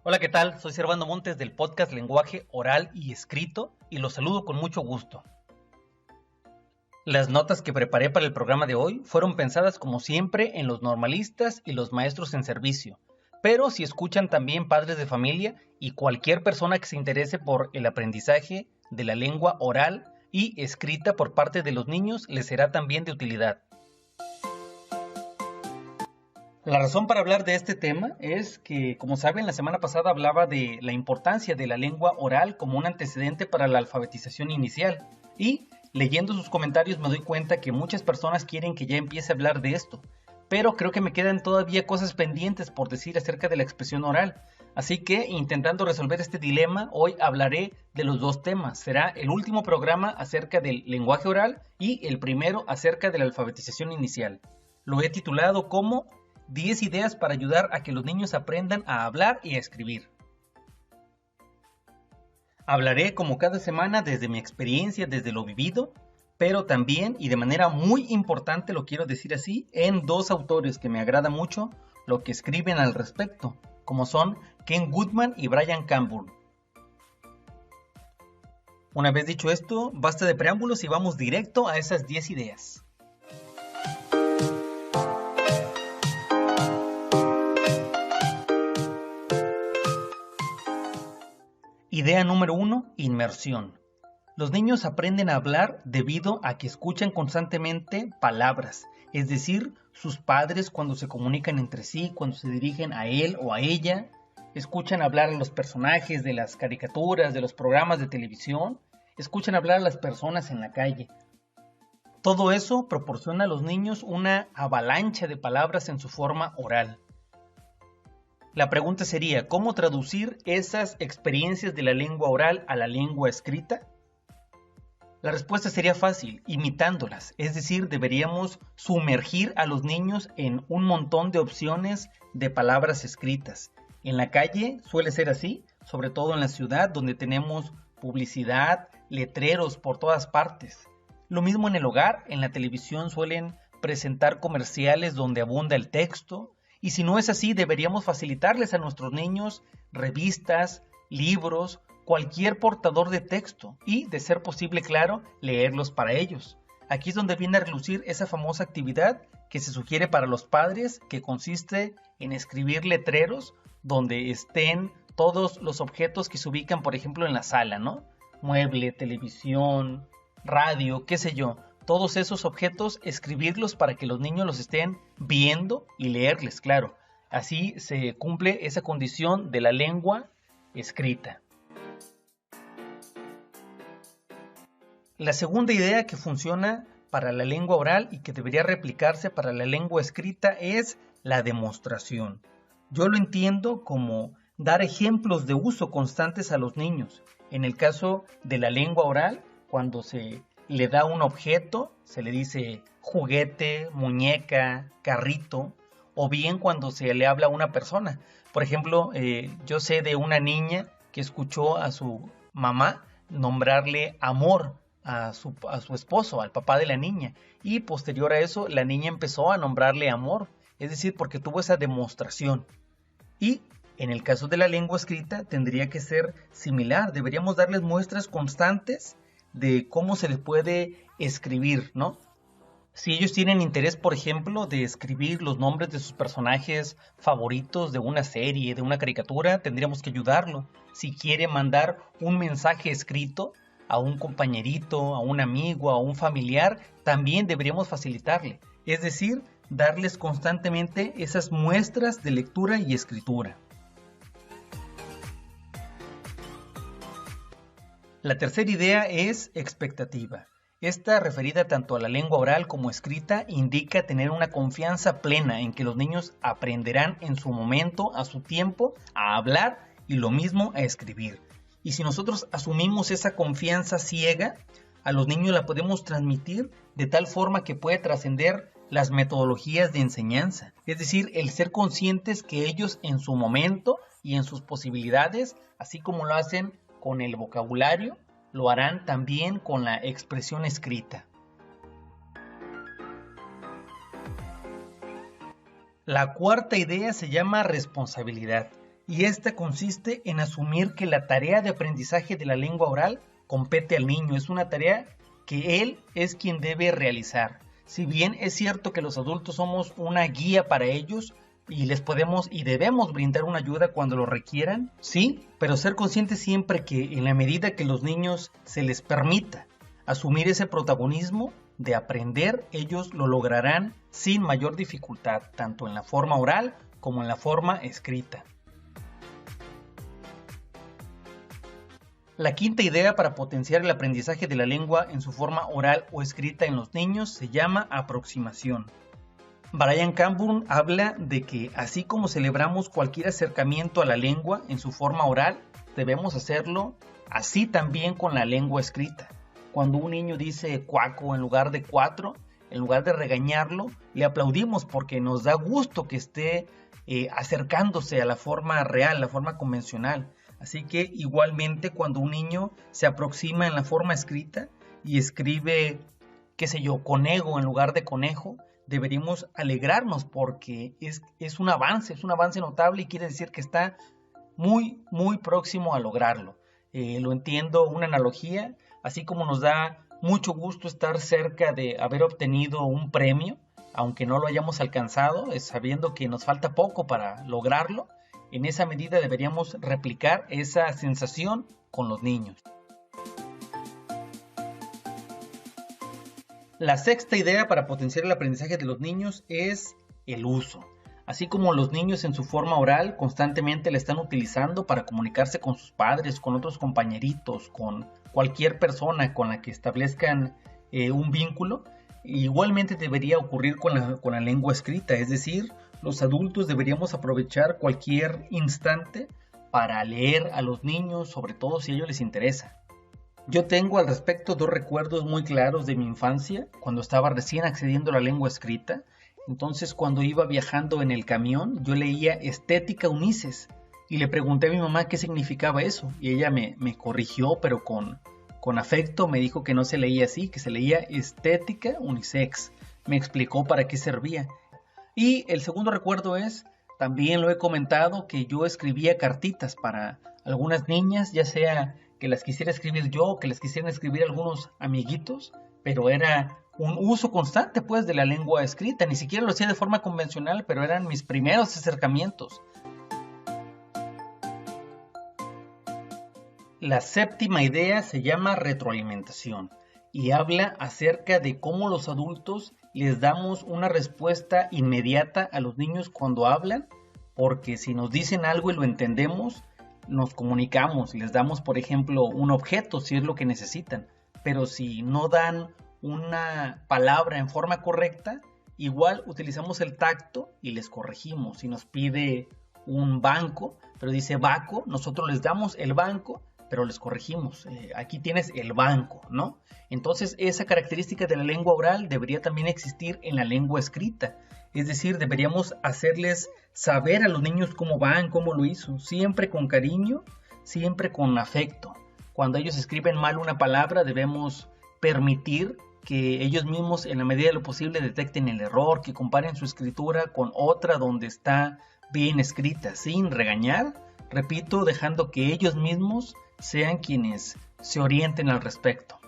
Hola, ¿qué tal? Soy Servando Montes del podcast Lenguaje Oral y Escrito y los saludo con mucho gusto. Las notas que preparé para el programa de hoy fueron pensadas como siempre en los normalistas y los maestros en servicio, pero si escuchan también padres de familia y cualquier persona que se interese por el aprendizaje de la lengua oral y escrita por parte de los niños les será también de utilidad. La razón para hablar de este tema es que, como saben, la semana pasada hablaba de la importancia de la lengua oral como un antecedente para la alfabetización inicial y, leyendo sus comentarios, me doy cuenta que muchas personas quieren que ya empiece a hablar de esto, pero creo que me quedan todavía cosas pendientes por decir acerca de la expresión oral, así que, intentando resolver este dilema, hoy hablaré de los dos temas. Será el último programa acerca del lenguaje oral y el primero acerca de la alfabetización inicial. Lo he titulado como 10 ideas para ayudar a que los niños aprendan a hablar y a escribir. Hablaré como cada semana desde mi experiencia, desde lo vivido, pero también, y de manera muy importante lo quiero decir así, en dos autores que me agrada mucho lo que escriben al respecto, como son Ken Goodman y Brian Campbell. Una vez dicho esto, basta de preámbulos y vamos directo a esas 10 ideas. Idea número 1, inmersión. Los niños aprenden a hablar debido a que escuchan constantemente palabras, es decir, sus padres cuando se comunican entre sí, cuando se dirigen a él o a ella, escuchan hablar a los personajes de las caricaturas, de los programas de televisión, escuchan hablar a las personas en la calle. Todo eso proporciona a los niños una avalancha de palabras en su forma oral. La pregunta sería, ¿cómo traducir esas experiencias de la lengua oral a la lengua escrita? La respuesta sería fácil, imitándolas, es decir, deberíamos sumergir a los niños en un montón de opciones de palabras escritas. En la calle suele ser así, sobre todo en la ciudad donde tenemos publicidad, letreros por todas partes. Lo mismo en el hogar, en la televisión suelen presentar comerciales donde abunda el texto. Y si no es así, deberíamos facilitarles a nuestros niños revistas, libros, cualquier portador de texto y, de ser posible, claro, leerlos para ellos. Aquí es donde viene a relucir esa famosa actividad que se sugiere para los padres, que consiste en escribir letreros donde estén todos los objetos que se ubican, por ejemplo, en la sala, ¿no? Mueble, televisión, radio, qué sé yo. Todos esos objetos, escribirlos para que los niños los estén viendo y leerles, claro. Así se cumple esa condición de la lengua escrita. La segunda idea que funciona para la lengua oral y que debería replicarse para la lengua escrita es la demostración. Yo lo entiendo como dar ejemplos de uso constantes a los niños. En el caso de la lengua oral, cuando se le da un objeto, se le dice juguete, muñeca, carrito, o bien cuando se le habla a una persona. Por ejemplo, yo sé de una niña que escuchó a su mamá nombrarle amor a su esposo, al papá de la niña, y posterior a eso la niña empezó a nombrarle amor, es decir, porque tuvo esa demostración. Y en el caso de la lengua escrita tendría que ser similar, deberíamos darles muestras constantes de cómo se les puede escribir, ¿no? Si ellos tienen interés, por ejemplo, de escribir los nombres de sus personajes favoritos de una serie, de una caricatura, tendríamos que ayudarlo. Si quiere mandar un mensaje escrito a un compañerito, a un amigo, a un familiar, también deberíamos facilitarle. Es decir, darles constantemente esas muestras de lectura y escritura. La tercera idea es expectativa. Esta, referida tanto a la lengua oral como escrita, indica tener una confianza plena en que los niños aprenderán en su momento, a su tiempo, a hablar y lo mismo a escribir. Y si nosotros asumimos esa confianza ciega, a los niños la podemos transmitir de tal forma que puede trascender las metodologías de enseñanza. Es decir, el ser conscientes que ellos en su momento y en sus posibilidades, así como lo hacen con el vocabulario, lo harán también con la expresión escrita. La cuarta idea se llama responsabilidad. y esta consiste en asumir que la tarea de aprendizaje de la lengua oral compete al niño, es una tarea que él es quien debe realizar. Si bien es cierto que los adultos somos una guía para ellos y les podemos y debemos brindar una ayuda cuando lo requieran, sí, pero ser conscientes siempre que en la medida que los niños se les permita asumir ese protagonismo de aprender, ellos lo lograrán sin mayor dificultad, tanto en la forma oral como en la forma escrita. La quinta idea para potenciar el aprendizaje de la lengua en su forma oral o escrita en los niños se llama aproximación. Brian Camburn habla de que así como celebramos cualquier acercamiento a la lengua en su forma oral, debemos hacerlo así también con la lengua escrita. Cuando un niño dice cuaco en lugar de cuatro, en lugar de regañarlo, le aplaudimos porque nos da gusto que esté acercándose a la forma real, la forma convencional. Así que igualmente cuando un niño se aproxima en la forma escrita y escribe, qué sé yo, conejo en lugar de conejo, deberíamos alegrarnos porque es un avance notable y quiere decir que está muy, muy próximo a lograrlo. Lo entiendo, una analogía, así como nos da mucho gusto estar cerca de haber obtenido un premio, aunque no lo hayamos alcanzado, sabiendo que nos falta poco para lograrlo. En esa medida deberíamos replicar esa sensación con los niños. La sexta idea para potenciar el aprendizaje de los niños es el uso. Así como los niños en su forma oral constantemente la están utilizando para comunicarse con sus padres, con otros compañeritos, con cualquier persona con la que establezcan un vínculo, igualmente debería ocurrir con la lengua escrita, es decir, los adultos deberíamos aprovechar cualquier instante para leer a los niños, sobre todo si a ellos les interesa. Yo tengo al respecto dos recuerdos muy claros de mi infancia, cuando estaba recién accediendo a la lengua escrita. Entonces, cuando iba viajando en el camión, yo leía Estética Unices y le pregunté a mi mamá qué significaba eso, y ella me corrigió, pero con afecto me dijo que no se leía así, que se leía Estética Unisex. Me explicó para qué servía. Y el segundo recuerdo es, también lo he comentado, que yo escribía cartitas para algunas niñas, ya sea que las quisiera escribir yo o que las quisieran escribir algunos amiguitos, pero era un uso constante pues de la lengua escrita, ni siquiera lo hacía de forma convencional, pero eran mis primeros acercamientos. La séptima idea se llama retroalimentación y habla acerca de cómo los adultos les damos una respuesta inmediata a los niños cuando hablan, porque si nos dicen algo y lo entendemos, nos comunicamos, les damos por ejemplo un objeto si es lo que necesitan, pero si no dan una palabra en forma correcta, igual utilizamos el tacto y les corregimos. Si nos pide un banco, pero dice baco, nosotros les damos el banco, pero les corregimos, aquí tienes el banco, ¿no? Entonces esa característica de la lengua oral debería también existir en la lengua escrita, es decir, deberíamos hacerles saber a los niños cómo van, cómo lo hizo, siempre con cariño, siempre con afecto. Cuando ellos escriben mal una palabra, debemos permitir que ellos mismos en la medida de lo posible detecten el error, que comparen su escritura con otra donde está bien escrita, sin regañar, repito, dejando que ellos mismos sean quienes se orienten al respecto.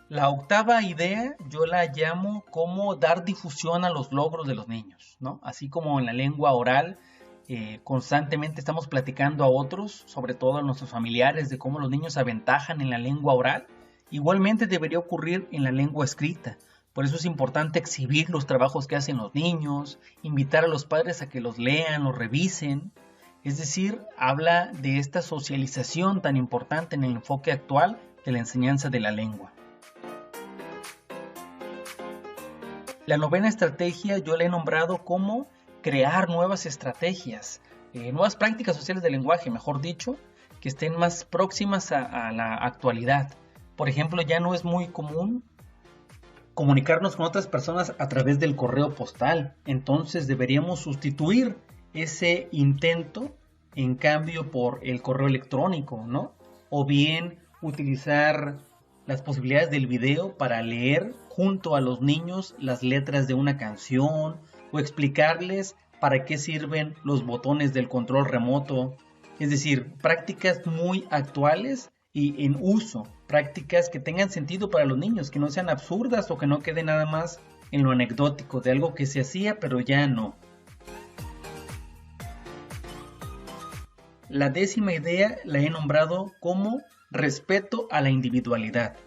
La octava idea yo la llamo como dar difusión a los logros de los niños, ¿no? Así como en la lengua oral constantemente estamos platicando a otros, sobre todo a nuestros familiares, de cómo los niños se aventajan en la lengua oral, igualmente debería ocurrir en la lengua escrita. Por eso es importante exhibir los trabajos que hacen los niños, invitar a los padres a que los lean, los revisen. Es decir, habla de esta socialización tan importante en el enfoque actual de la enseñanza de la lengua. La novena estrategia yo la he nombrado como crear nuevas estrategias, nuevas prácticas sociales del lenguaje, mejor dicho, que estén más próximas a la actualidad. Por ejemplo, ya no es muy común comunicarnos con otras personas a través del correo postal. Entonces deberíamos sustituir ese intento en cambio por el correo electrónico, ¿no? O bien utilizar las posibilidades del video para leer junto a los niños las letras de una canción o explicarles para qué sirven los botones del control remoto. Es decir, prácticas muy actuales y en uso, prácticas que tengan sentido para los niños, que no sean absurdas o que no queden nada más en lo anecdótico de algo que se hacía pero ya no. La 10ª idea la he nombrado como respeto a la individualidad.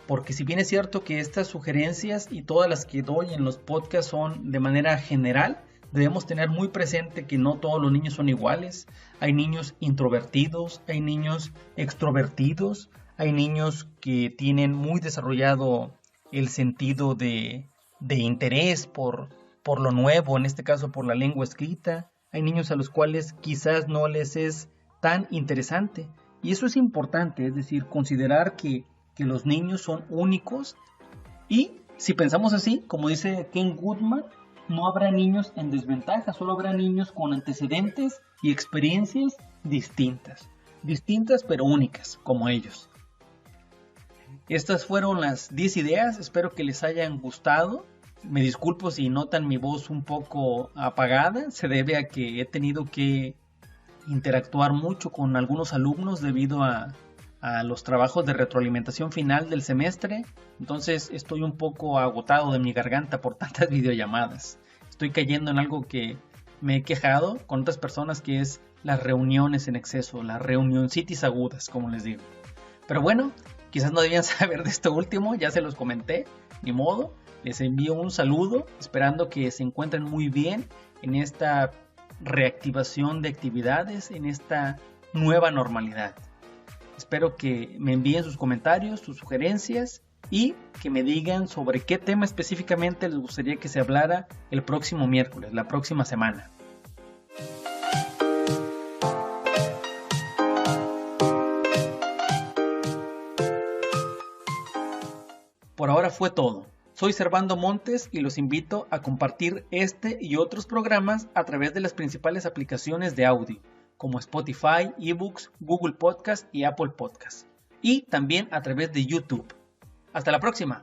Porque si bien es cierto que estas sugerencias y todas las que doy en los podcasts son de manera general, debemos tener muy presente que no todos los niños son iguales. Hay niños introvertidos, hay niños extrovertidos, hay niños que tienen muy desarrollado el sentido de interés por lo nuevo, en este caso por la lengua escrita. Hay niños a los cuales quizás no les es tan interesante. Y eso es importante, es decir, considerar que los niños son únicos. Y si pensamos así, como dice Ken Goodman, no habrá niños en desventaja, solo habrá niños con antecedentes y experiencias distintas. Distintas pero únicas, como ellos. Estas fueron las 10 ideas, espero que les hayan gustado. Me disculpo si notan mi voz un poco apagada, se debe a que he tenido que interactuar mucho con algunos alumnos debido a los trabajos de retroalimentación final del semestre. Entonces estoy un poco agotado de mi garganta por tantas videollamadas. Estoy cayendo en algo que me he quejado con otras personas, que es las reuniones en exceso, las reunioncitis agudas, como les digo. Pero bueno, quizás no debían saber de esto último, ya se los comenté, ni modo. Les envío un saludo, esperando que se encuentren muy bien en esta reactivación de actividades, en esta nueva normalidad. Espero que me envíen sus comentarios, sus sugerencias y que me digan sobre qué tema específicamente les gustaría que se hablara el próximo miércoles, la próxima semana. Por ahora fue todo. Soy Servando Montes y los invito a compartir este y otros programas a través de las principales aplicaciones de audio, como Spotify, eBooks, Google Podcast y Apple Podcast, y también a través de YouTube. Hasta la próxima.